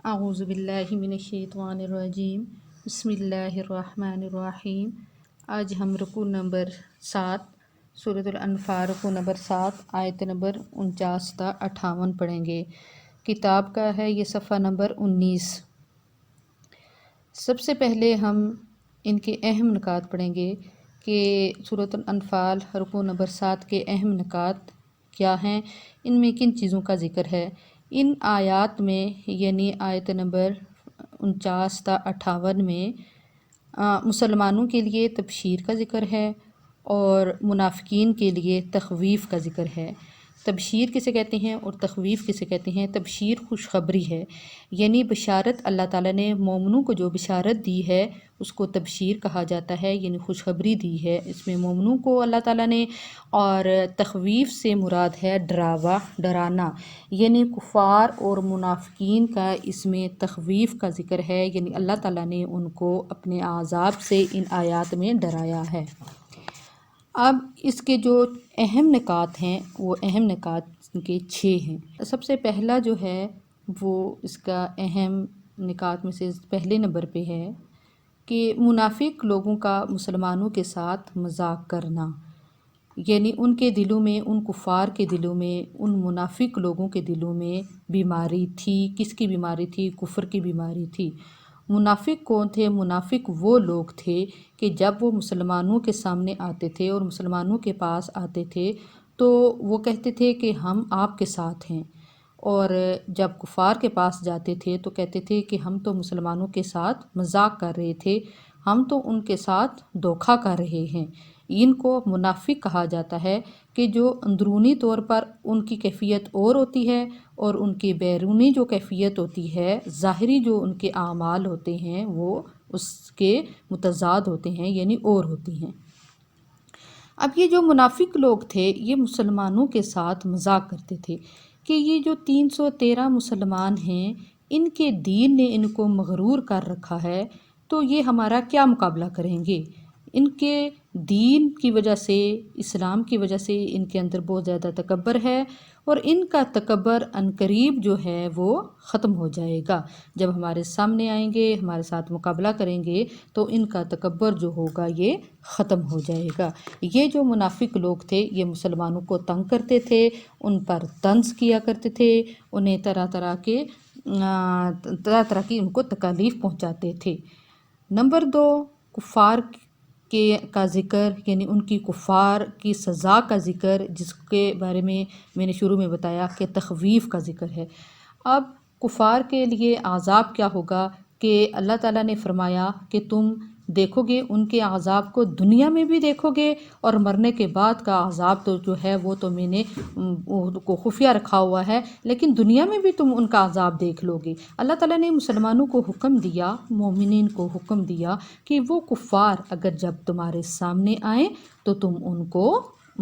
اعوذ باللہ من الشیطان الرجیم، بسم اللہ الرحمن الرحیم۔ آج ہم رکوع نمبر 7 سورۃ الانفال رکوع نمبر 7 آیت نمبر 49 تا 58 پڑھیں گے۔ کتاب کا ہے یہ صفحہ نمبر 19۔ سب سے پہلے ہم ان کے اہم نکات پڑھیں گے کہ سورۃ الانفال رکوع نمبر 7 کے اہم نکات کیا ہیں، ان میں کن چیزوں کا ذکر ہے۔ ان آیات میں یعنی آیت نمبر 49 تا 58 میں مسلمانوں کے لیے تبشیر کا ذکر ہے اور منافقین کے لیے تخویف کا ذکر ہے۔ تبشیر کسے کہتے ہیں اور تخویف کسے کہتے ہیں؟ تبشیر خوشخبری ہے، یعنی بشارت اللہ تعالیٰ نے مومنوں کو جو بشارت دی ہے اس کو تبشیر کہا جاتا ہے، یعنی خوشخبری دی ہے اس میں مومنوں کو اللہ تعالیٰ نے۔ اور تخویف سے مراد ہے ڈراوا، ڈرانا، یعنی کفار اور منافقین کا اس میں تخویف کا ذکر ہے، یعنی اللہ تعالیٰ نے ان کو اپنے عذاب سے ان آیات میں ڈرایا ہے۔ اب اس کے جو اہم نکات ہیں وہ اہم نکات کے 6 ہیں۔ سب سے پہلا جو ہے وہ اس کا اہم نکات میں سے پہلے نمبر پہ ہے کہ منافق لوگوں کا مسلمانوں کے ساتھ مذاق کرنا، یعنی ان کے دلوں میں، ان کفار کے دلوں میں، ان منافق لوگوں کے دلوں میں بیماری تھی۔ کس کی بیماری تھی؟ کفر کی بیماری تھی۔ منافق کون تھے؟ منافق وہ لوگ تھے کہ جب وہ مسلمانوں کے سامنے آتے تھے اور مسلمانوں کے پاس آتے تھے تو وہ کہتے تھے کہ ہم آپ کے ساتھ ہیں، اور جب کفار کے پاس جاتے تھے تو کہتے تھے کہ ہم تو مسلمانوں کے ساتھ مذاق کر رہے تھے، ہم تو ان کے ساتھ دھوکہ کر رہے ہیں۔ ان کو منافق کہا جاتا ہے کہ جو اندرونی طور پر ان کی کیفیت اور ہوتی ہے اور ان کی بیرونی جو کیفیت ہوتی ہے، ظاہری جو ان کے اعمال ہوتے ہیں وہ اس کے متضاد ہوتے ہیں، یعنی اور ہوتی ہیں۔ اب یہ جو منافق لوگ تھے یہ مسلمانوں کے ساتھ مذاق کرتے تھے کہ یہ جو 313 مسلمان ہیں ان کے دین نے ان کو مغرور کر رکھا ہے، تو یہ ہمارا کیا مقابلہ کریں گے؟ ان کے دین کی وجہ سے، اسلام کی وجہ سے ان کے اندر بہت زیادہ تکبر ہے، اور ان کا تکبر عنقریب جو ہے وہ ختم ہو جائے گا۔ جب ہمارے سامنے آئیں گے، ہمارے ساتھ مقابلہ کریں گے تو ان کا تکبر جو ہوگا یہ ختم ہو جائے گا۔ یہ جو منافق لوگ تھے یہ مسلمانوں کو تنگ کرتے تھے، ان پر طنز کیا کرتے تھے، انہیں طرح طرح کی ان کو تکالیف پہنچاتے تھے۔ نمبر 2، کفار کا ذکر، یعنی ان کی کفار کی سزا کا ذکر، جس کے بارے میں نے شروع میں بتایا کہ تخویف کا ذکر ہے۔ اب کفار کے لیے عذاب کیا ہوگا کہ اللہ تعالیٰ نے فرمایا کہ تم دیکھو گے ان کے عذاب کو، دنیا میں بھی دیکھو گے، اور مرنے کے بعد کا عذاب تو جو ہے وہ تو میں نے کو خفیہ رکھا ہوا ہے، لیکن دنیا میں بھی تم ان کا عذاب دیکھ لو گے۔ اللہ تعالیٰ نے مسلمانوں کو حکم دیا، مومنین کو حکم دیا کہ وہ کفار اگر جب تمہارے سامنے آئیں تو تم ان کو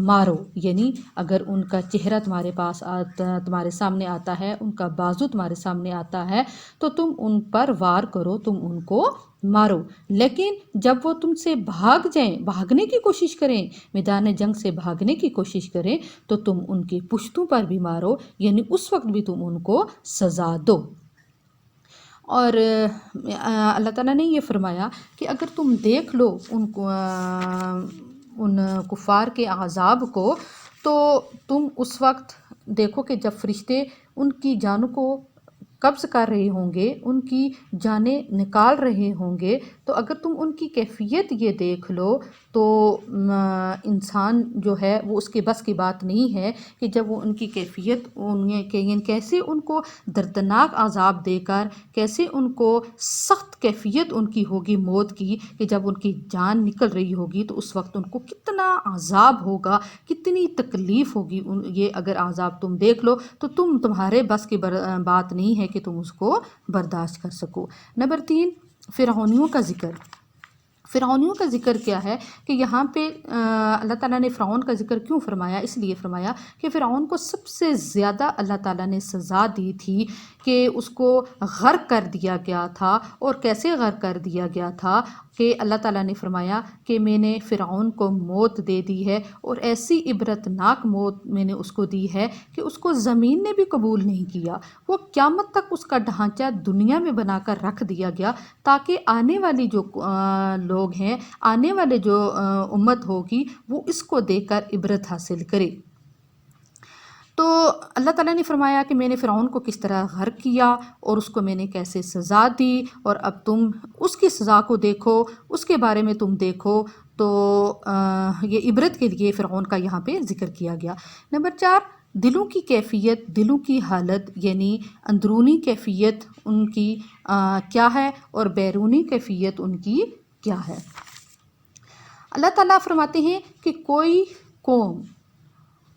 مارو، یعنی اگر ان کا چہرہ تمہارے سامنے آتا ہے، ان کا بازو تمہارے سامنے آتا ہے تو تم ان پر وار کرو، تم ان کو مارو۔ لیکن جب وہ تم سے بھاگ جائیں، بھاگنے کی کوشش کریں، میدان جنگ سے بھاگنے کی کوشش کریں، تو تم ان کی پشتوں پر بھی مارو، یعنی اس وقت بھی تم ان کو سزا دو۔ اور اللہ تعالیٰ نے یہ فرمایا کہ اگر تم دیکھ لو ان کفار کے عذاب کو، تو تم اس وقت دیکھو کہ جب فرشتے ان کی جانوں کو قبض کر رہے ہوں گے، ان کی جانیں نکال رہے ہوں گے، تو اگر تم ان کی کیفیت یہ دیکھ لو تو انسان جو ہے وہ اس کے بس کی بات نہیں ہے کہ جب وہ ان کی کیفیت کیسے ان کو دردناک عذاب دے کر، کیسے ان کو سخت کیفیت ان کی ہوگی موت کی، کہ جب ان کی جان نکل رہی ہوگی تو اس وقت ان کو کتنا عذاب ہوگا، کتنی تکلیف ہوگی۔ یہ اگر عذاب تم دیکھ لو تو تمہارے بس کی بات نہیں ہے کہ تم اس کو برداشت کر سکو۔ نمبر 3، فرعونیوں کا ذکر۔ فرعونیوں کا ذکر کیا ہے کہ یہاں پہ اللہ تعالیٰ نے فرعون کا ذکر کیوں فرمایا؟ اس لیے فرمایا کہ فرعون کو سب سے زیادہ اللہ تعالیٰ نے سزا دی تھی کہ اس کو غرق کر دیا گیا تھا۔ اور کیسے غرق کر دیا گیا تھا کہ اللہ تعالیٰ نے فرمایا کہ میں نے فرعون کو موت دے دی ہے، اور ایسی عبرتناک موت میں نے اس کو دی ہے کہ اس کو زمین نے بھی قبول نہیں کیا۔ وہ قیامت تک اس کا ڈھانچہ دنیا میں بنا کر رکھ دیا گیا تاکہ آنے والی جو لوگ ہیں، آنے والے جو امت ہوگی، وہ اس کو دیکھ کر عبرت حاصل کرے۔ تو اللہ تعالیٰ نے فرمایا کہ میں نے فرعون کو کس طرح غرق کیا اور اس کو میں نے کیسے سزا دی، اور اب تم اس کی سزا کو دیکھو، اس کے بارے میں تم دیکھو۔ تو یہ عبرت کے لیے فرعون کا یہاں پہ ذکر کیا گیا۔ نمبر 4، دلوں کی کیفیت، دلوں کی حالت، یعنی اندرونی کیفیت ان کی کیا ہے اور بیرونی کیفیت ان کی کیا ہے۔ اللہ تعالیٰ فرماتے ہیں کہ کوئی قوم،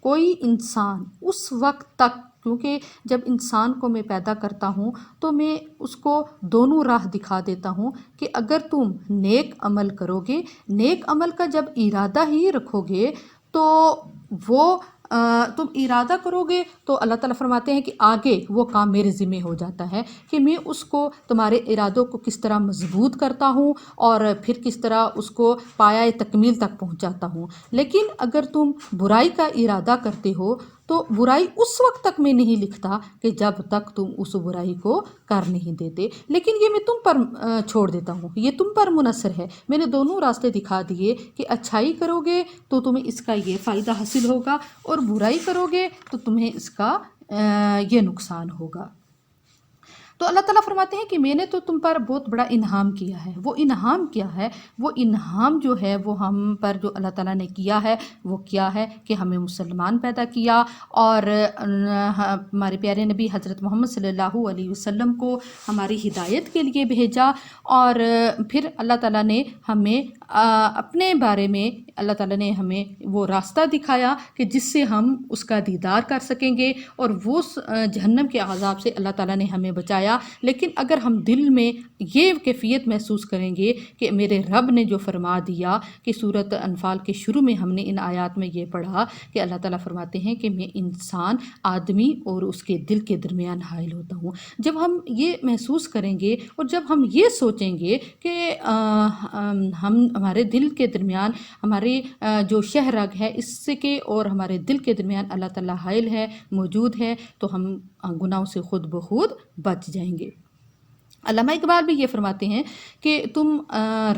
کوئی انسان اس وقت تک، کیونکہ جب انسان کو میں پیدا کرتا ہوں تو میں اس کو دونوں راہ دکھا دیتا ہوں کہ اگر تم نیک عمل کرو گے، نیک عمل کا جب ارادہ ہی رکھو گے تو وہ تم ارادہ کرو گے تو اللہ تعالیٰ فرماتے ہیں کہ آگے وہ کام میرے ذمہ ہو جاتا ہے کہ میں اس کو، تمہارے ارادوں کو کس طرح مضبوط کرتا ہوں اور پھر کس طرح اس کو پایہ تکمیل تک پہنچاتا ہوں۔ لیکن اگر تم برائی کا ارادہ کرتے ہو تو برائی اس وقت تک میں نہیں لکھتا کہ جب تک تم اس برائی کو کر نہیں دیتے، لیکن یہ میں تم پر چھوڑ دیتا ہوں، یہ تم پر منحصر ہے۔ میں نے دونوں راستے دکھا دیے کہ اچھائی کرو گے تو تمہیں اس کا یہ فائدہ حاصل ہوگا، اور برائی کرو گے تو تمہیں اس کا یہ نقصان ہوگا۔ تو اللہ تعالیٰ فرماتے ہیں کہ میں نے تو تم پر بہت بڑا انعام کیا ہے۔ وہ انعام کیا ہے؟ وہ انعام جو ہے وہ ہم پر جو اللہ تعالیٰ نے کیا ہے وہ کیا ہے کہ ہمیں مسلمان پیدا کیا، اور ہمارے پیارے نبی حضرت محمد صلی اللہ علیہ وسلم کو ہماری ہدایت کے لیے بھیجا، اور پھر اللہ تعالیٰ نے ہمیں اپنے بارے میں، اللہ تعالیٰ نے ہمیں وہ راستہ دکھایا کہ جس سے ہم اس کا دیدار کر سکیں گے، اور وہ جہنم کے عذاب سے اللہ تعالیٰ نے ہمیں بچایا۔ لیکن اگر ہم دل میں یہ کیفیت محسوس کریں گے کہ میرے رب نے جو فرما دیا، کہ سورۃ انفال کے شروع میں ہم نے ان آیات میں یہ پڑھا کہ اللہ تعالیٰ فرماتے ہیں کہ میں انسان، آدمی اور اس کے دل کے درمیان حائل ہوتا ہوں۔ جب ہم یہ محسوس کریں گے اور جب ہم یہ سوچیں گے کہ ہمارے دل کے درمیان ہمارے جو شہ رگ ہے اس سے کے اور ہمارے دل کے درمیان اللہ تعالیٰ حائل ہے، موجود ہے، تو ہم گناہوں سے خود بخود بچ جائیں گے۔ علامہ اقبال بھی یہ فرماتے ہیں کہ تم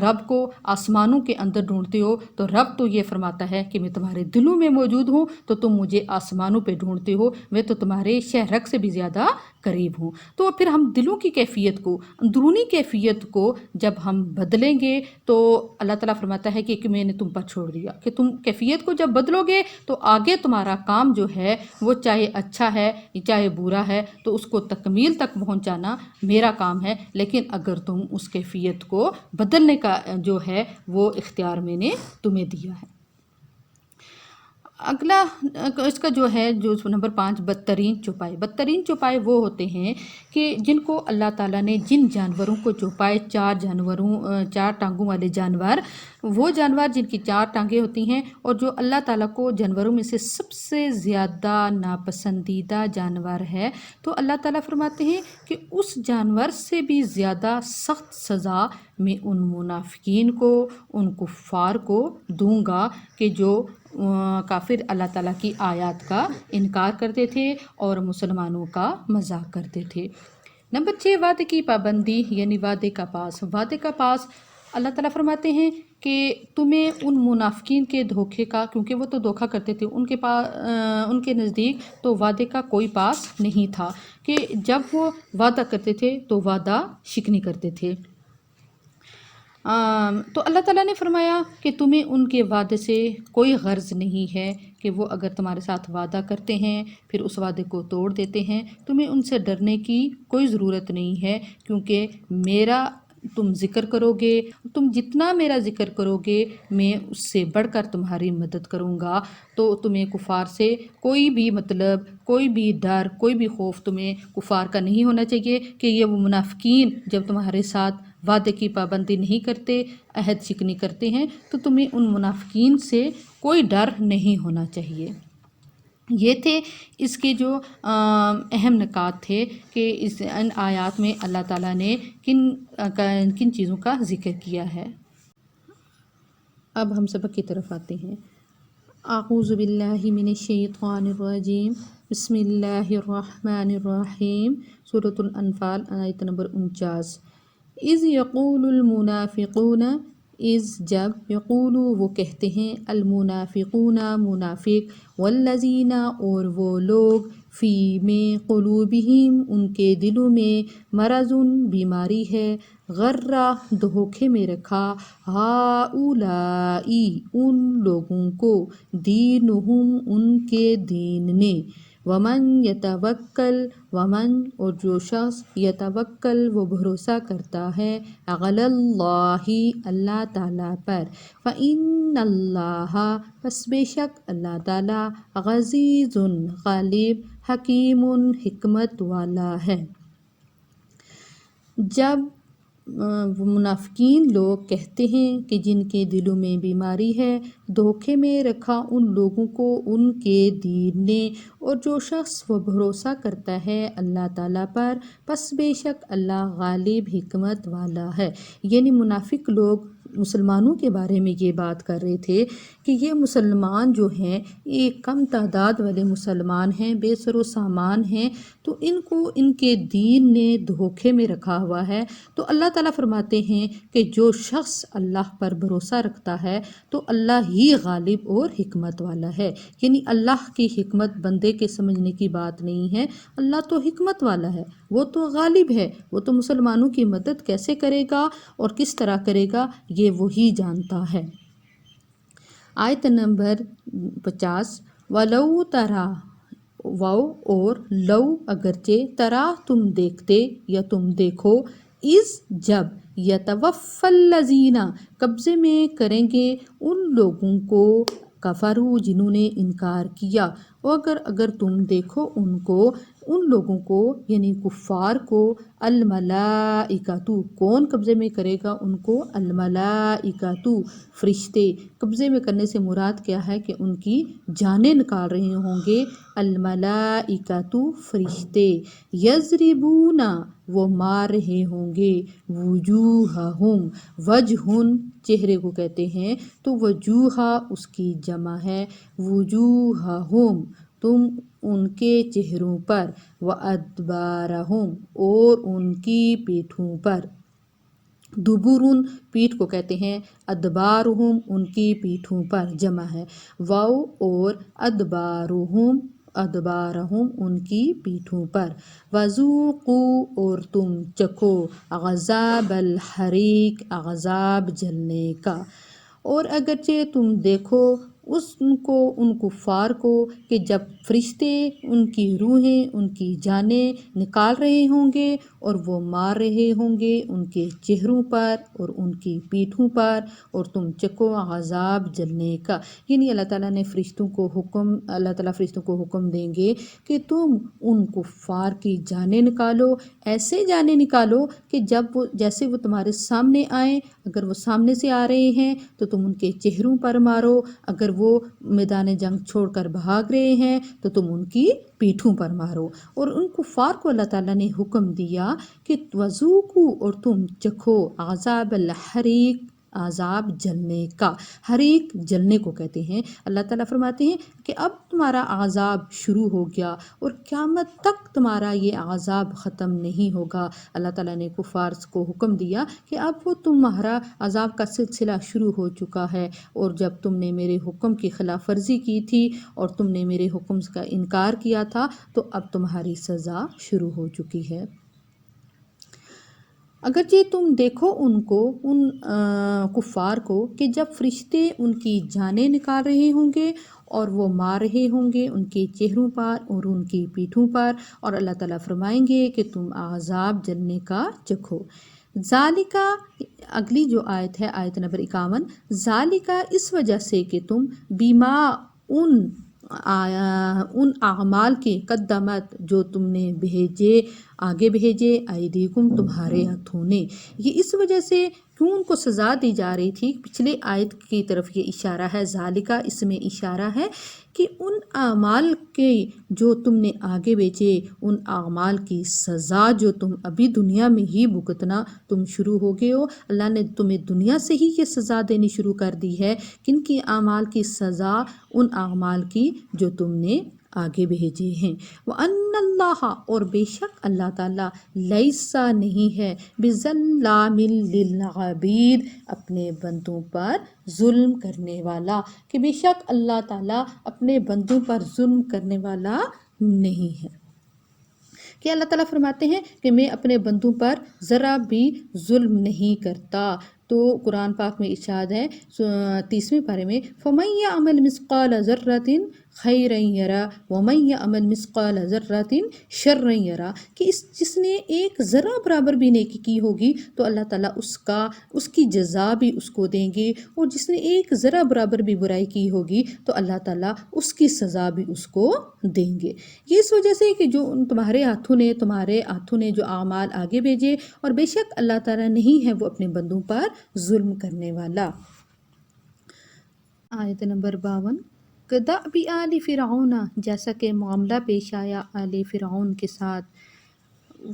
رب کو آسمانوں کے اندر ڈھونڈتے ہو تو رب تو یہ فرماتا ہے کہ میں تمہارے دلوں میں موجود ہوں، تو تم مجھے آسمانوں پہ ڈھونڈتے ہو، میں تو تمہارے شہ رگ سے بھی زیادہ قریب ہوں۔ تو پھر ہم دلوں کی کیفیت کو، اندرونی کیفیت کو جب ہم بدلیں گے تو اللہ تعالیٰ فرماتا ہے کہ میں نے تم پر چھوڑ دیا، کہ تم کیفیت کو جب بدلو گے تو آگے تمہارا کام جو ہے وہ چاہے اچھا ہے چاہے برا ہے تو اس کو تکمیل تک پہنچانا میرا کام ہے، لیکن اگر تم اس کیفیت کو بدلنے کا جو ہے وہ اختیار میں نے تمہیں دیا ہے۔ اگلا اس کا جو ہے جو نمبر 5، بدترین چوپائے۔ بدترین چوپائے وہ ہوتے ہیں کہ جن کو اللہ تعالیٰ نے، جن جانوروں کو چوپائے، 4 ٹانگوں والے جانور، وہ جانور جن کی 4 ٹانگیں ہوتی ہیں، اور جو اللہ تعالیٰ کو جانوروں میں سے سب سے زیادہ ناپسندیدہ جانور ہے، تو اللہ تعالیٰ فرماتے ہیں کہ اس جانور سے بھی زیادہ سخت سزا میں ان منافقین کو، ان کفار کو دوں گا کہ جو کافر اللہ تعالیٰ کی آیات کا انکار کرتے تھے اور مسلمانوں کا مذاق کرتے تھے۔ نمبر 6، وعدے کی پابندی، یعنی وعدے کا پاس۔ وعدے کا پاس اللہ تعالیٰ فرماتے ہیں کہ تمہیں ان منافقین کے دھوکے کا، کیونکہ وہ تو دھوکا کرتے تھے، ان کے نزدیک تو وعدے کا کوئی پاس نہیں تھا، کہ جب وہ وعدہ کرتے تھے تو وعدہ شکنی کرتے تھے۔ تو اللہ تعالیٰ نے فرمایا کہ تمہیں ان کے وعدے سے کوئی غرض نہیں ہے، کہ وہ اگر تمہارے ساتھ وعدہ کرتے ہیں پھر اس وعدے کو توڑ دیتے ہیں، تمہیں ان سے ڈرنے کی کوئی ضرورت نہیں ہے، کیونکہ میرا تم ذکر کرو گے، تم جتنا میرا ذکر کرو گے میں اس سے بڑھ کر تمہاری مدد کروں گا۔ تو تمہیں کفار سے کوئی بھی کوئی بھی ڈر، کوئی بھی خوف تمہیں کفار کا نہیں ہونا چاہیے، کہ یہ وہ منافقین جب تمہارے ساتھ وعدے کی پابندی نہیں کرتے، عہد شکنی کرتے ہیں، تو تمہیں ان منافقین سے کوئی ڈر نہیں ہونا چاہیے۔ یہ تھے اس کے جو اہم نکات تھے کہ ان آیات میں اللہ تعالیٰ نے کن چیزوں کا ذکر کیا ہے۔ اب ہم سبق کی طرف آتے ہیں۔ اعوذ باللہ من الشیطان الرجیم، بسم اللہ الرحمن الرحیم۔ سورۃ الانفال آیت نمبر 49۔ اذ یقول المنافقون، جب یقولو وہ کہتے ہیں، المنافقون منافق، والذین اور وہ لوگ، فی میں قلوبہم ان کے دلوں میں، مرض بیماری ہے، غرہ دھوکے میں رکھا، ہؤلائی ان لوگوں کو، دینہم ان کے دین نے، ومن یتوکل ومن اور جو شخص، یتوکل وہ بھروسہ کرتا ہے، علی اللہ اللہ تعالیٰ پر، فإن اللہ پس بے شک اللہ تعالیٰ، عزیز غالب، حکیم حکمت والا ہے۔ جب منافقین لوگ کہتے ہیں کہ جن کے دلوں میں بیماری ہے، دھوکے میں رکھا ان لوگوں کو ان کے دین نے، اور جو شخص وہ بھروسہ کرتا ہے اللہ تعالیٰ پر، پس بے شک اللہ غالب حکمت والا ہے۔ یعنی منافق لوگ مسلمانوں کے بارے میں یہ بات کر رہے تھے کہ یہ مسلمان جو ہیں، ایک کم تعداد والے مسلمان ہیں، بے سر و سامان ہیں، تو ان کو ان کے دین نے دھوکے میں رکھا ہوا ہے۔ تو اللہ تعالیٰ فرماتے ہیں کہ جو شخص اللہ پر بھروسہ رکھتا ہے تو اللہ ہی غالب اور حکمت والا ہے۔ یعنی اللہ کی حکمت بندے کے سمجھنے کی بات نہیں ہے، اللہ تو حکمت والا ہے، وہ تو غالب ہے، وہ تو مسلمانوں کی مدد کیسے کرے گا اور کس طرح کرے گا یہ وہی جانتا ہے۔ آیت نمبر 50۔ وَلَوْ تَرَا، واو اور لو اگرچہ، ترا تم دیکھتے یا تم دیکھو، جب، یتوفی الذین قبضے میں کریں گے ان لوگوں کو، کفروا جنہوں نے انکار کیا، اور اگر تم دیکھو ان کو، ان لوگوں کو یعنی کفار کو، الملائکۃ کون قبضے میں کرے گا ان کو، الملائکۃ فرشتے۔ قبضے میں کرنے سے مراد کیا ہے کہ ان کی جانیں نکال رہے ہوں گے، الملائکۃ فرشتے، یضربون وہ مار رہے ہوں گے، وجوہہم وجہن چہرے کو کہتے ہیں تو وجوہ اس کی جمع ہے، وجوہہم تم ان کے چہروں پر، وادبارہم اور ان کی پیٹھوں پر، دبرن پیٹھ کو کہتے ہیں، ادبارہم ان کی پیٹھوں پر جمع ہے، واو اور ادبارہم ان کی پیٹھوں پر، وذوقوا اور تم چکھو، عذاب الحریق عذاب جلنے کا۔ اور اگرچہ تم دیکھو ان کفار کو کہ جب فرشتے ان کی روحیں، ان کی جانیں نکال رہے ہوں گے اور وہ مار رہے ہوں گے ان کے چہروں پر اور ان کی پیٹھوں پر، اور تم چکھو عذاب جلنے کا۔ یعنی اللہ تعالیٰ فرشتوں کو حکم دیں گے کہ تم ان کفار کی جانیں نکالو، ایسے جانیں نکالو کہ جیسے وہ تمہارے سامنے آئیں، اگر وہ سامنے سے آ رہے ہیں تو تم ان کے چہروں پر مارو، اگر وہ میدان جنگ چھوڑ کر بھاگ رہے ہیں تو تم ان کی پیٹھوں پر مارو۔ اور ان کفار کو اللہ تعالیٰ نے حکم دیا کہ وذوقوا اور تم چکھو، عذاب الحریق عذاب جلنے کا۔ حریق جلنے کو کہتے ہیں۔ اللہ تعالیٰ فرماتے ہیں کہ اب تمہارا عذاب شروع ہو گیا اور قیامت تک تمہارا یہ عذاب ختم نہیں ہوگا۔ اللہ تعالیٰ نے کفار کو حکم دیا کہ اب وہ تمہارا عذاب کا سلسلہ شروع ہو چکا ہے، اور جب تم نے میرے حکم کی خلاف ورزی کی تھی اور تم نے میرے حکم کا انکار کیا تھا تو اب تمہاری سزا شروع ہو چکی ہے۔ اگرچہ تم دیکھو ان کفار کو کہ جب فرشتے ان کی جانیں نکال رہے ہوں گے اور وہ مار رہے ہوں گے ان کے چہروں پر اور ان کی پیٹھوں پر، اور اللہ تعالیٰ فرمائیں گے کہ تم عذاب جلنے کا چکھو۔ ذالکا اگلی جو آیت ہے، آیت نمبر 51، ذالکا اس وجہ سے کہ تم، بیما ان ان اعمال کے قدمت جو تم نے بھیجے آگے بھیجے ایدیکم تمہارے ہاتھوں نے. یہ اس وجہ سے کیوں ان کو سزا دی جا رہی تھی؟ پچھلے آیت کی طرف یہ اشارہ ہے، ذالکہ اس میں اشارہ ہے کہ ان اعمال کے جو تم نے آگے بھیجے، ان اعمال کی سزا جو تم ابھی دنیا میں ہی بھگتنا تم شروع ہو گئے ہو. اللہ نے تمہیں دنیا سے ہی یہ سزا دینی شروع کر دی ہے. کن کی اعمال کی سزا؟ ان اعمال کی جو تم نے آگے بھیجے ہیں. وَأَنَّ اللَّهَ اور بے شک اللہ تعالیٰ لیسا نہیں ہے بِظَلَّامٍ لِّلْعَبِيدِ اپنے بندوں پر ظلم کرنے والا، کہ بے شک اللہ تعالیٰ اپنے بندوں پر ظلم کرنے والا نہیں ہے. کہ اللہ تعالیٰ فرماتے ہیں کہ میں اپنے بندوں پر ذرا بھی ظلم نہیں کرتا. تو قرآن پاک میں ارشاد ہے 30ویں پارے میں فَمَن يَعْمَلْ مِثْقَالَ ذَرَّةٍ خَيْرًا يَرَهُ وَمَن يَعْمَلْ مِثْقَالَ ذَرَّةٍ شَرًّا يَرَهُ کہ جس نے ایک ذرہ برابر بھی نیکی کی ہوگی تو اللہ تعالیٰ اس کی جزا بھی اس کو دیں گے، اور جس نے ایک ذرہ برابر بھی برائی کی ہوگی تو اللہ تعالیٰ اس کی سزا بھی اس کو دیں گے. یہ اس وجہ سے کہ جو تمہارے ہاتھوں نے جو اعمال آگے بھیجے، اور بے شک اللہ تعالیٰ نہیں ہے وہ اپنے بندوں پر ظلم کرنے والا. آیت نمبر 52 کدأب آل فرعون جیسا کہ معاملہ پیش آیا آل فرعون کے ساتھ،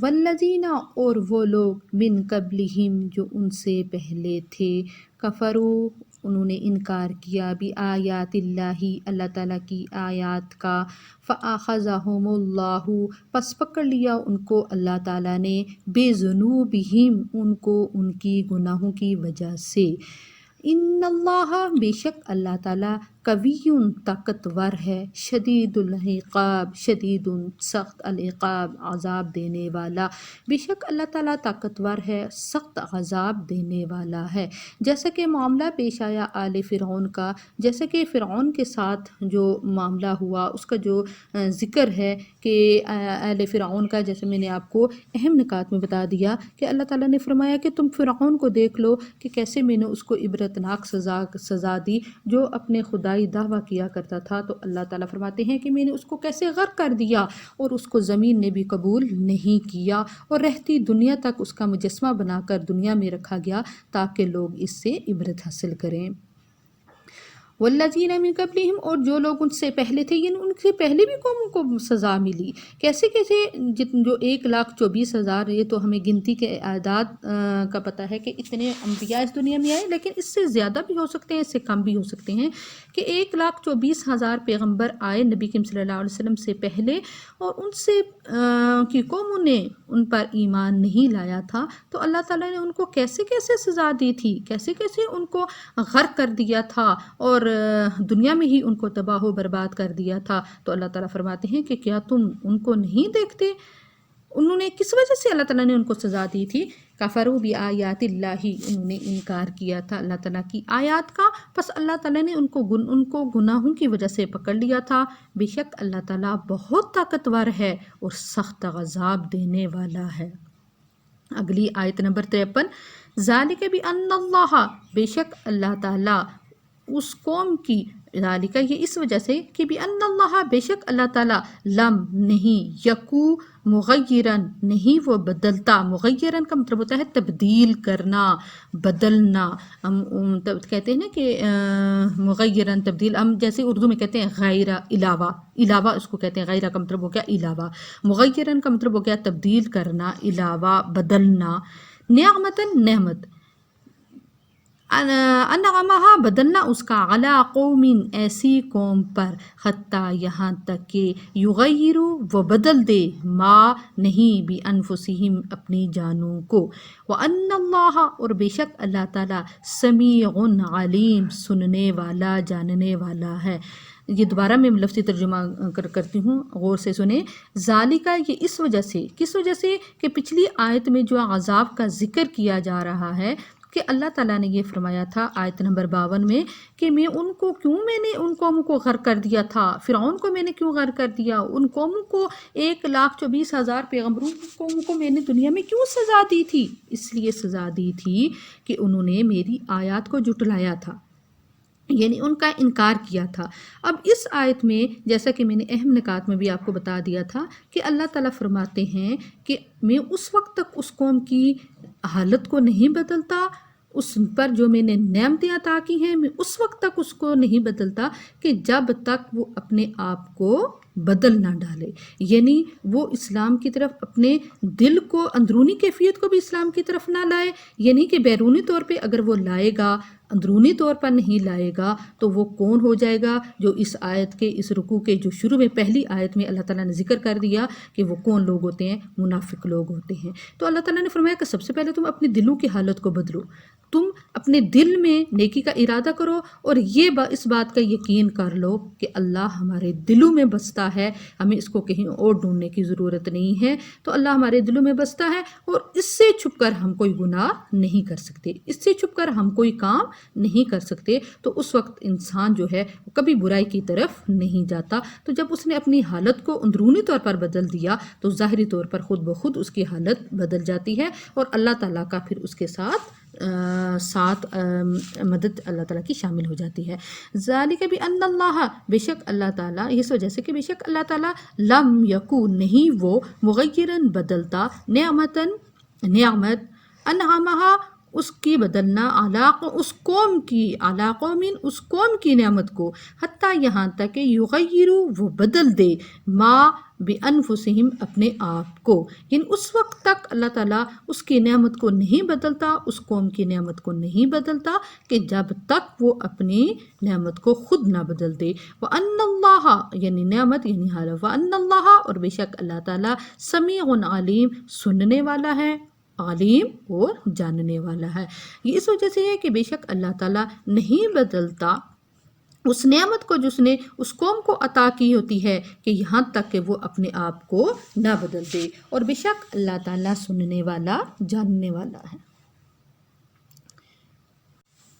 والذین اور وہ لوگ من قبلہم جو ان سے پہلے تھے، کفروا انہوں نے انکار کیا بآیات اللہ اللہ تعالیٰ کی آیات کا، فأخذہم اللہ پس پکڑ لیا ان کو اللہ تعالیٰ نے، بذنوبہم ان کو ان کی گناہوں کی وجہ سے. ان اللہ بے شک اللہ تعالیٰ قوی طاقتور ہے، شدید العقاب شدید سخت العقاب عذاب دینے والا. بے شک اللہ تعالیٰ طاقتور ہے، سخت عذاب دینے والا ہے. جیسا کہ معاملہ پیش آیا آل فرعون کا، جیسا کہ فرعون کے ساتھ جو معاملہ ہوا اس کا جو ذکر ہے کہ آل فرعون کا، جیسے میں نے آپ کو اہم نکات میں بتا دیا کہ اللہ تعالیٰ نے فرمایا کہ تم فرعون کو دیکھ لو کہ کیسے میں نے اس کو عبرتناک سزا دی جو اپنے خدائی دعویٰ کیا کرتا تھا. تو اللہ تعالیٰ فرماتے ہیں کہ میں نے اس کو کیسے غرق کر دیا، اور اس کو زمین نے بھی قبول نہیں کیا، اور رہتی دنیا تک اس کا مجسمہ بنا کر دنیا میں رکھا گیا تاکہ لوگ اس سے عبرت حاصل کریں. والذین من قبلہم اور جو لوگ ان سے پہلے تھے، یعنی ان سے پہلے بھی قوموں کو سزا ملی. کیسے جو 1,24,000 یہ تو ہمیں گنتی کے اعداد کا پتہ ہے کہ اتنے انبیاء اس دنیا میں آئے، لیکن اس سے زیادہ بھی ہو سکتے ہیں، اس سے کم بھی ہو سکتے ہیں، کہ 1,24,000 پیغمبر آئے نبی کریم صلی اللہ علیہ وسلم سے پہلے، اور ان سے کی قوموں نے ان پر ایمان نہیں لایا تھا. تو اللہ تعالیٰ نے ان کو کیسے سزا دی تھی، کیسے ان کو غرق کر دیا تھا، اور دنیا میں ہی ان کو تباہ و برباد کر دیا تھا. تو اللہ تعالیٰ فرماتے ہیں کہ کیا تم ان کو نہیں دیکھتے؟ انہوں نے کس وجہ سے اللہ تعالیٰ نے ان کو سزا دی تھی؟ کفروا بآیات اللہ انہوں نے انکار کیا تھا اللہ تعالیٰ کی آیات کا، پس اللہ تعالیٰ نے ان کو گناہوں کی وجہ سے پکڑ لیا تھا. بے شک اللہ تعالیٰ بہت طاقتور ہے اور سخت عذاب دینے والا ہے. اگلی آیت نمبر 53 ذالک بأن اللہ بے شک اللہ تعالیٰ اس قوم کی، ذالک یہ اس وجہ سے کہ بأن اللہ بے شک اللہ تعالیٰ لم نہیں، یکو مغیرن نہیں وہ بدلتا. مغیرن کا مطلب ہوتا ہے تبدیل کرنا، بدلنا. ہم کہتے ہیں نا کہ مغیرن تبدیل، ہم جیسے اردو میں کہتے ہیں غیر، علاوہ اس کو کہتے ہیں. غیرہ کا مطلب ہو گیا علاوہ، مغیرن کا مطلب ہو گیا تبدیل کرنا، علاوہ، بدلنا. نعمتاً نعمت، انعمہا بدلنا اس کا، علی قوم ایسی قوم پر، حتیٰ یہاں تک کہ یغیرو وہ بدل دے، ما نہیں بانفسہم اپنی جانوں کو. وان اللہ اور بے شک اللہ تعالیٰ سمیع علیم سننے والا جاننے والا ہے. یہ دوبارہ میں لفظی ترجمہ کرتی ہوں، غور سے سنیں. ذالکہ یہ اس وجہ سے، کس وجہ سے کہ پچھلی آیت میں جو عذاب کا ذکر کیا جا رہا ہے کہ اللہ تعالیٰ نے یہ فرمایا تھا آیت نمبر 52 میں کہ میں نے ان قوموں کو غرق کر دیا تھا. فرعون کو میں نے کیوں غرق کر دیا؟ ان قوموں کو 1,24,000 پیغمبروں قوموں کو میں نے دنیا میں کیوں سزا دی تھی؟ اس لیے سزا دی تھی کہ انہوں نے میری آیات کو جھٹلایا تھا. یعنی ان کا انکار کیا تھا۔ اب اس آیت میں جیسا کہ میں نے اہم نکات میں بھی آپ کو بتا دیا تھا کہ اللہ تعالیٰ فرماتے ہیں کہ میں اس وقت تک اس قوم کی حالت کو نہیں بدلتا، اس پر جو میں نے نعمتیں عطا کی ہیں میں اس وقت تک اس کو نہیں بدلتا کہ جب تک وہ اپنے آپ کو بدل نہ ڈالے، یعنی وہ اسلام کی طرف اپنے دل کو، اندرونی کیفیت کو بھی اسلام کی طرف نہ لائے، یعنی کہ بیرونی طور پہ اگر وہ لائے گا، اندرونی طور پر نہیں لائے گا تو وہ کون ہو جائے گا؟ جو اس آیت کے اس رکوع کے جو شروع میں پہلی آیت میں اللہ تعالیٰ نے ذکر کر دیا کہ وہ کون لوگ ہوتے ہیں، منافق لوگ ہوتے ہیں۔ تو اللہ تعالیٰ نے فرمایا کہ سب سے پہلے تم اپنے دلوں کی حالت کو بدلو، تم اپنے دل میں نیکی کا ارادہ کرو اور یہ اس بات کا یقین کر لو کہ اللہ ہمارے دلوں میں بستا ہے، ہمیں اس کو کہیں اور ڈھونڈنے کی ضرورت نہیں ہے، تو اللہ ہمارے دلوں میں بستا ہے اور اس سے چھپ کر ہم کوئی گناہ نہیں کر سکتے، اس سے چھپ کر ہم کوئی کام نہیں کر سکتے۔ تو اس وقت انسان جو ہے وہ کبھی برائی کی طرف نہیں جاتا۔ تو جب اس نے اپنی حالت کو اندرونی طور پر بدل دیا تو ظاہری طور پر خود بخود اس کی حالت بدل جاتی ہے اور اللہ تعالیٰ کا پھر اس کے ساتھ مدد اللہ تعالیٰ کی شامل ہو جاتی ہے۔ ذالک بأن اللہ، بے شک اللہ تعالیٰ، اس وجہ سے کہ بے شک اللہ تعالیٰ لم یکون، نہیں وہ، مغیرن بدلتا، نعمت انعامہا اس کی بدلنا، اس قوم کی، علی قوم اس قوم کی نعمت کو، حتیٰ یہاں تک کہ یغیرو وہ بدل دے، ما بانفسہم اپنے آپ کو، یعنی اس وقت تک اللہ تعالیٰ اس کی نعمت کو نہیں بدلتا، اس قوم کی نعمت کو نہیں بدلتا کہ جب تک وہ اپنی نعمت کو خود نہ بدل دے۔ وَأَنَّ اللَّهَ یعنی نعمت یعنی حال، وَأَنَّ اللَّهَ اور بے شک اللہ تعالیٰ، سمیع علیم سننے والا ہے، عالم اور جاننے والا ہے۔ یہ اس وجہ سے ہے کہ بے شک اللہ تعالیٰ نہیں بدلتا اس نعمت کو جس نے اس قوم کو عطا کی ہوتی ہے کہ یہاں تک کہ وہ اپنے آپ کو نہ بدل دے، اور بے شک اللہ تعالیٰ سننے والا، جاننے والا ہے۔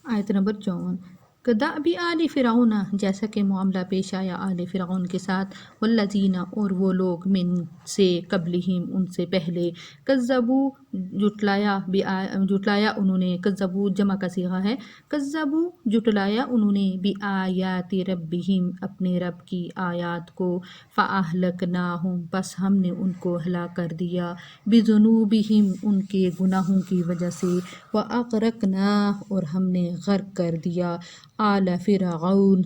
آیت نمبر 54، کدأب آل فرعون جیسا کہ معاملہ پیش آیا آل فرعون کے ساتھ، والذین اور وہ لوگ، من سے، قبلہم ان سے پہلے، کذبو جٹلایا انہوں نے، کذبو جمع کا صیغہ ہے، کذبو جٹلایا انہوں نے، بآیات ربہم اپنے رب کی آیات کو، فأہلکناہم پس ہم نے ان کو ہلاک کر دیا، بذنوبہم ان کے گناہوں کی وجہ سے، وأغرقنا اور ہم نے غرق کر دیا، آل فرعون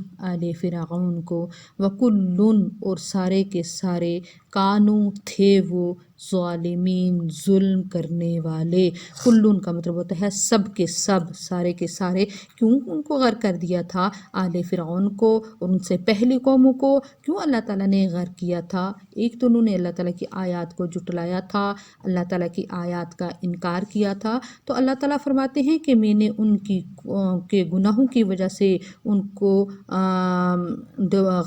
کو، وکل اور سارے کے سارے، کانو تھے وہ، ظالمین ظلم کرنے والے، کلن کا مطلب ہوتا ہے سب کے سب، سارے کے سارے۔ کیوں ان کو غرق کر دیا تھا؟ آل فرعون کو اور ان سے پہلی قوموں کو کیوں اللہ تعالیٰ نے غرق کیا تھا؟ ایک تو انہوں نے اللہ تعالیٰ کی آیات کو جٹلایا تھا، اللہ تعالیٰ کی آیات کا انکار کیا تھا، تو اللہ تعالیٰ فرماتے ہیں کہ میں نے ان کی کے گناہوں کی وجہ سے ان کو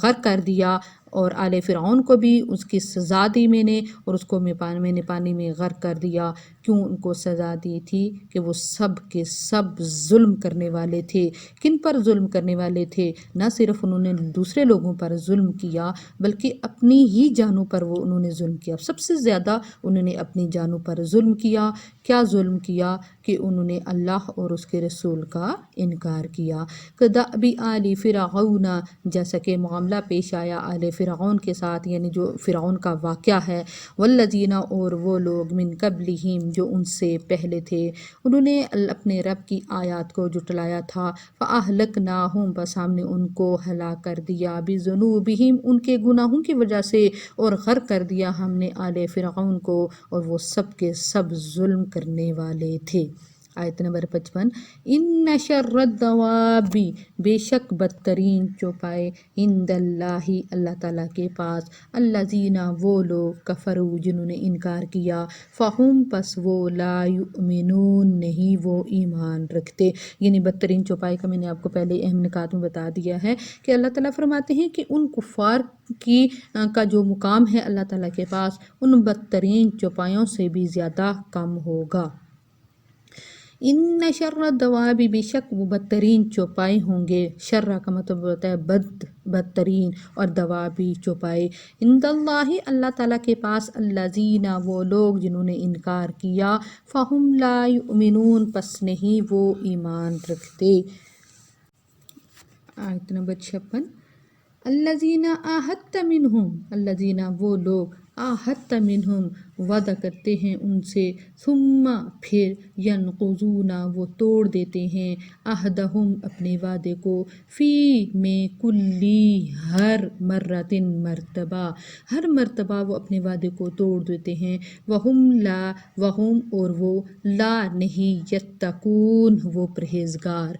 غرق کر دیا، اور آل فرعون کو بھی اس کی سزا دی میں نے، اور اس کو میں نے پانی میں غرق کر دیا۔ کیوں ان کو سزا دی تھی؟ کہ وہ سب کے سب ظلم کرنے والے تھے۔ کن پر ظلم کرنے والے تھے؟ نہ صرف انہوں نے دوسرے لوگوں پر ظلم کیا بلکہ اپنی ہی جانوں پر وہ انہوں نے ظلم کیا، سب سے زیادہ انہوں نے اپنی جانوں پر ظلم کیا۔ کیا ظلم کیا؟ کہ انہوں نے اللہ اور اس کے رسول کا انکار کیا۔ کدأب آل فرعون جیسا کہ معاملہ پیش آیا آل فرعون کے ساتھ، یعنی جو فرعون کا واقعہ ہے، والذین اور وہ لوگ، من قبلہم جو ان سے پہلے تھے، انہوں نے اپنے رب کی آیات کو جٹلایا تھا، فأہلکناہم بس ہم نے ان کو ہلاک کر دیا، بذنوبہم ان کے گناہوں کی وجہ سے، اور غرق کر دیا ہم نے آل فرعون کو، اور وہ سب کے سب ظلم کرنے والے تھے۔ آیت نمبر 55، ان شر الدواب بے شک بدترین چوپائے، عند اللہ اللہ تعالیٰ کے پاس، الذین وہ لوگ، کفروا جنہوں نے انکار کیا، فہم پس وہ، لا یؤمنون نہیں وہ ایمان رکھتے۔ یعنی بدترین چوپائے کا میں نے آپ کو پہلے اہم نکات میں بتا دیا ہے کہ اللہ تعالیٰ فرماتے ہیں کہ ان کفار کا جو مقام ہے اللہ تعالیٰ کے پاس ان بدترین چوپایوں سے بھی زیادہ کم ہوگا۔ ان شر الدواب بے شک وہ بدترین چوپائے ہوں گے، شر کا مطلب ہوتا ہے بدترین، اور دوابی چوپائے، عند اللہ اللہ تعالیٰ کے پاس، الذین وہ لوگ جنہوں نے انکار کیا، فہم لا یؤمنون پس نہیں وہ ایمان رکھتے۔ آیت نمبر 56، الذین عاہدت منہم، الذین وہ لوگ، عاہدت منہم وعدہ کرتے ہیں ان سے، ثم پھر، ینقضون وہ توڑ دیتے ہیں، عہدہم اپنے وعدے کو، فی میں کلی ہر مرتن مرتبہ، ہر مرتبہ وہ اپنے وعدے کو توڑ دیتے ہیں، وہم اور وہ لا نہیں، یتقون وہ پرہیزگار،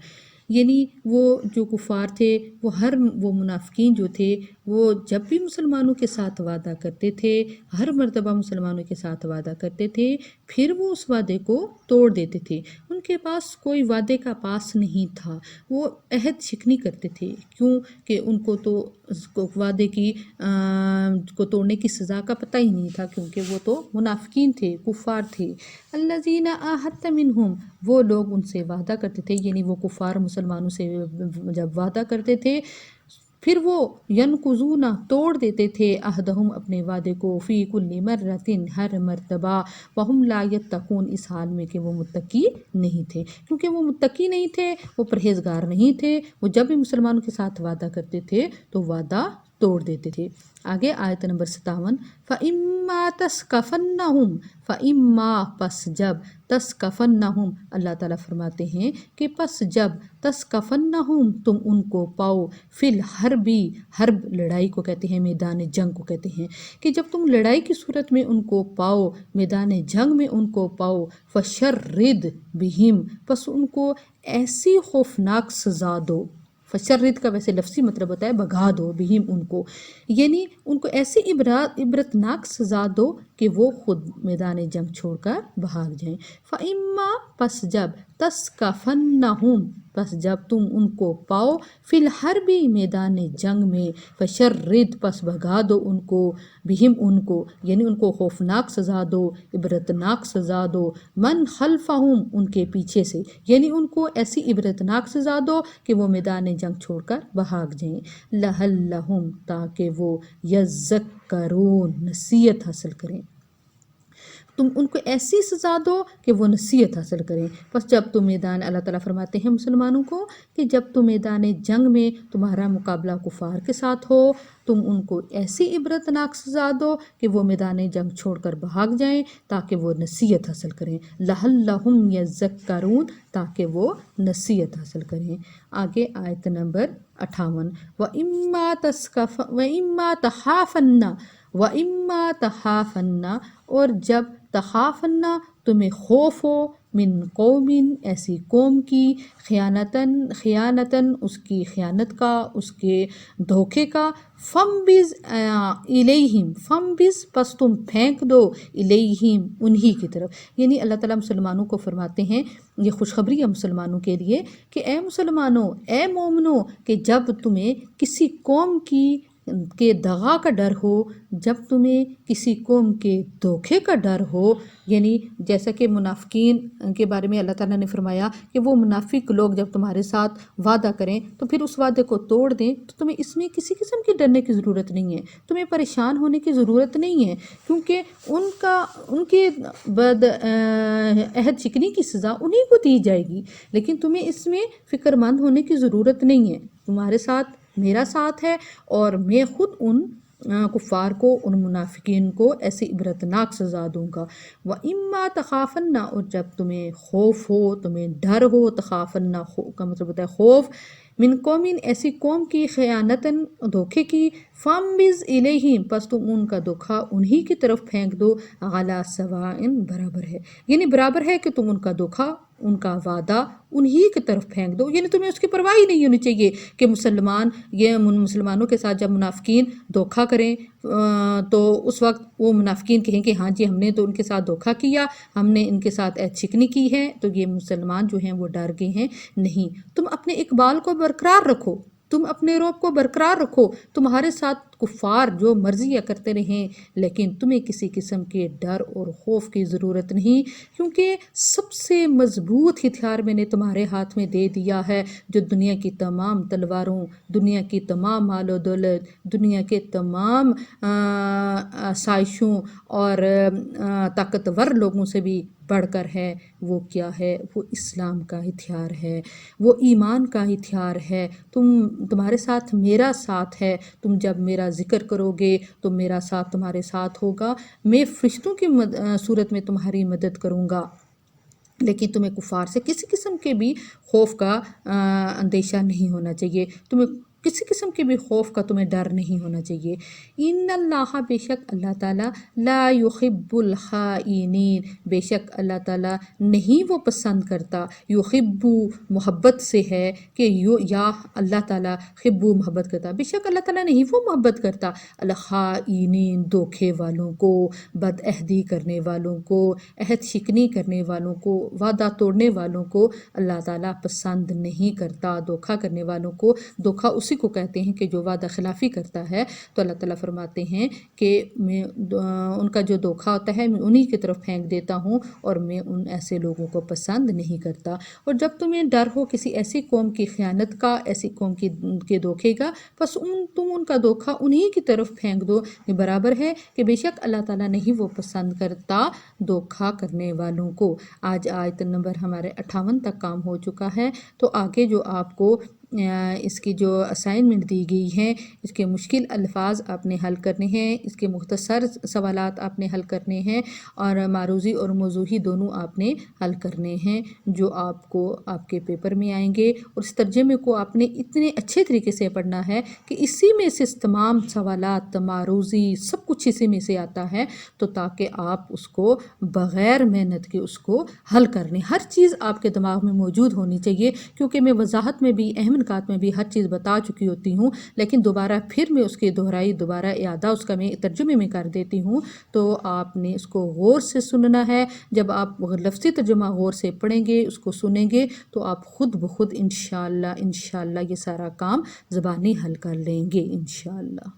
یعنی وہ جو کفار تھے، وہ منافقین جو تھے، وہ جب بھی مسلمانوں کے ساتھ وعدہ کرتے تھے، ہر مرتبہ مسلمانوں کے ساتھ وعدہ کرتے تھے، پھر وہ اس وعدے کو توڑ دیتے تھے۔ ان کے پاس کوئی وعدے کا پاس نہیں تھا، وہ عہد شکنی کرتے تھے، کیوں کہ ان کو تو وعدے کو توڑنے کی سزا کا پتہ ہی نہیں تھا، کیونکہ وہ تو منافقین تھے، کفار تھے۔ الذین عاہدت منہم وہ لوگ ان سے وعدہ کرتے تھے، یعنی وہ کفار مسلمانوں سے جب وعدہ کرتے تھے، پھر وہ ینقضون توڑ دیتے تھے، عہدہم اپنے وعدے کو، فی کل مرتن ہر مرتبہ، وہم لا یتقون اس حال میں کہ وہ متقی نہیں تھے، کیونکہ وہ متقی نہیں تھے، وہ پرہیزگار نہیں تھے، وہ جب بھی مسلمانوں کے ساتھ وعدہ کرتے تھے تو وعدہ توڑ دیتے تھے۔ آگے آیت نمبر 57، فَإِمَّا تَسْقَفَنَّهُمْ، فَإِمَّا پس جب، تَسْقَفَنَّهُمْ اللہ تعالیٰ فرماتے ہیں کہ پس جب، تَسْقَفَنَّهُمْ تم ان کو پاؤ، فی الحرب، حرب لڑائی کو کہتے ہیں، میدان جنگ کو کہتے ہیں، کہ جب تم لڑائی کی صورت میں ان کو پاؤ، میدان جنگ میں ان کو پاؤ، فَشَرِّدْ بِهِمْ پس ان کو ایسی خوفناک سزا دو، فشرد کا ویسے لفظی مطلب ہوتا ہے بھگا دو، بہم ان کو، یعنی ان کو ایسی عبرتناک سزا دو کہ وہ خود میدان جنگ چھوڑ کر بھاگ جائیں۔ فَإِمَّا پس جب، تَسْقَفَنَّهُمْ پس جب تم ان کو پاؤ، فی الحرب میدان جنگ میں، فشرد پس بھگا دو ان کو، بہم ان کو، یعنی ان کو خوفناک سزا دو، عبرتناک سزا دو، من خلفہم ان کے پیچھے سے، یعنی ان کو ایسی عبرتناک سزا دو کہ وہ میدان جنگ چھوڑ کر بھاگ جائیں، لعلہم تاکہ وہ یذکرون نصیحت حاصل کریں، تم ان کو ایسی سزا دو کہ وہ نصیحت حاصل کریں۔ پس جب تم میدان، اللہ تعالیٰ فرماتے ہیں مسلمانوں کو کہ جب تم میدان جنگ میں تمہارا مقابلہ کفار کے ساتھ ہو، تم ان کو ایسی عبرتناک سزا دو کہ وہ میدان جنگ چھوڑ کر بھاگ جائیں تاکہ وہ نصیحت حاصل کریں، لعلہم یذکرون تاکہ وہ نصیحت حاصل کریں۔ آگے آیت نمبر 58، وَإِمَّا تَخَافَنَّ اور جب، تخافن تمہیں خوف ہو، من قوم ایسی قوم کی، خیانتاً اس کی خیانت کا، اس کے دھوکے کا، فَانبِذْ الیہم فَانبِذْ پس تم پھینک دو، الیہم انہی کی طرف، یعنی اللہ تعالیٰ مسلمانوں کو فرماتے ہیں، یہ خوشخبری ہے مسلمانوں کے لیے کہ اے مسلمانوں، اے مومنوں، کہ جب تمہیں کسی قوم کے دغا کا ڈر ہو، جب تمہیں کسی قوم کے دھوکے کا ڈر ہو، یعنی جیسا کہ منافقین کے بارے میں اللہ تعالیٰ نے فرمایا کہ وہ منافق لوگ جب تمہارے ساتھ وعدہ کریں تو پھر اس وعدے کو توڑ دیں، تو تمہیں اس میں کسی قسم کی ڈرنے کی ضرورت نہیں ہے، تمہیں پریشان ہونے کی ضرورت نہیں ہے، کیونکہ ان کے بد عہد شکنی کی سزا انہی کو دی جائے گی، لیکن تمہیں اس میں فکر مند ہونے کی ضرورت نہیں ہے، تمہارے ساتھ میرا ساتھ ہے، اور میں خود ان کفار کو، ان منافقین کو ایسی عبرتناک سزا دوں گا۔ وَإِمَّا تَخَافَنَّ اور جب تمہیں خوف ہو، تمہیں ڈر ہو، تخافن کا مطلب ہوتا ہے خوف، من قوم ایسی قوم کی، خیانتاً دھوکے کی، فَانبِذْ الیہم پس تم ان کا دھوکا انہی کی طرف پھینک دو، علی سواء برابر ہے، یعنی برابر ہے کہ تم ان کا دھوکا، ان کا وعدہ انہی کی طرف پھینک دو، یعنی تمہیں اس کی پرواہ ہی نہیں ہونی چاہیے کہ مسلمانوں کے ساتھ جب منافقین دھوکا کریں تو اس وقت وہ منافقین کہیں کہ ہاں جی ہم نے تو ان کے ساتھ دھوکا کیا، ہم نے ان کے ساتھ عہد شکنی کی ہے، تو یہ مسلمان جو ہیں وہ ڈر گئے ہیں، نہیں، تم اپنے اقبال کو برقرار رکھو، تم اپنے رعب کو برقرار رکھو، تمہارے ساتھ کفار جو مرضیاں کرتے رہیں، لیکن تمہیں کسی قسم کے ڈر اور خوف کی ضرورت نہیں، کیونکہ سب سے مضبوط ہتھیار میں نے تمہارے ہاتھ میں دے دیا ہے، جو دنیا کی تمام تلواروں، دنیا کی تمام مال و دولت، دنیا کے تمام سائشوں اور طاقتور لوگوں سے بھی بڑھ کر ہے۔ وہ کیا ہے؟ وہ اسلام کا ہتھیار ہے، وہ ایمان کا ہتھیار ہے۔ تمہارے ساتھ میرا ساتھ ہے، تم جب میرا ذکر کرو گے تو میرا ساتھ تمہارے ساتھ ہوگا، میں فرشتوں کی صورت میں تمہاری مدد کروں گا، لیکن تمہیں کفار سے کسی قسم کے بھی خوف کا اندیشہ نہیں ہونا چاہیے، تمہیں کسی قسم کے بھی خوف کا تمہیں ڈر نہیں ہونا چاہیے۔ ان اللہ، بے شک اللہ تعالیٰ، لا یحب الخائنین، بے شک اللہ تعالیٰ نہیں وہ پسند کرتا، یحبو محبت سے ہے کہ یا اللہ تعالیٰ خبو محبت کرتا، بے شک اللہ تعالیٰ نہیں وہ محبت کرتا الخائنین، دھوکے والوں کو، بد عہدی کرنے والوں کو، عہد شکنی کرنے والوں کو، وعدہ توڑنے والوں کو اللہ تعالیٰ پسند نہیں کرتا۔ دھوکہ کرنے والوں کو، دھوکہ اسی کو کہتے ہیں کہ جو وعدہ خلافی کرتا ہے، تو اللہ تعالیٰ فرماتے ہیں کہ میں ان کا جو دھوکہ ہوتا ہے میں انہی کی طرف پھینک دیتا ہوں، اور میں ان ایسے لوگوں کو پسند نہیں کرتا۔ اور جب تمہیں ڈر ہو کسی ایسی قوم کی خیانت کا، ایسی قوم کے دھوکے کا، بس تم ان کا دھوکہ انہی کی طرف پھینک دو، یہ برابر ہے کہ بے شک اللہ تعالیٰ نہیں وہ پسند کرتا دھوکہ کرنے والوں کو۔ آج آیت نمبر ہمارے 58 تک کام ہو چکا ہے، تو آگے جو آپ کو اس کی جو اسائنمنٹ دی گئی ہے، اس کے مشکل الفاظ آپ نے حل کرنے ہیں، اس کے مختصر سوالات آپ نے حل کرنے ہیں، اور معروضی اور موضوعی دونوں آپ نے حل کرنے ہیں، جو آپ کو آپ کے پیپر میں آئیں گے۔ اور اس ترجمے کو آپ نے اتنے اچھے طریقے سے پڑھنا ہے کہ اسی میں سے تمام سوالات، معروضی، سب کچھ اسی میں سے آتا ہے، تو تاکہ آپ اس کو بغیر محنت کے اس کو حل کر لیں۔ ہر چیز آپ کے دماغ میں موجود ہونی چاہیے، کیونکہ میں وضاحت میں بھی، اہم نکات میں بھی ہر چیز بتا چکی ہوتی ہوں، لیکن دوبارہ پھر میں اس کی دہرائی، دوبارہ اعادہ اس کا میں ترجمے میں کر دیتی ہوں، تو آپ نے اس کو غور سے سننا ہے۔ جب آپ لفظی ترجمہ غور سے پڑھیں گے، اس کو سنیں گے، تو آپ خود بخود انشاءاللہ یہ سارا کام زبانی حل کر لیں گے انشاءاللہ۔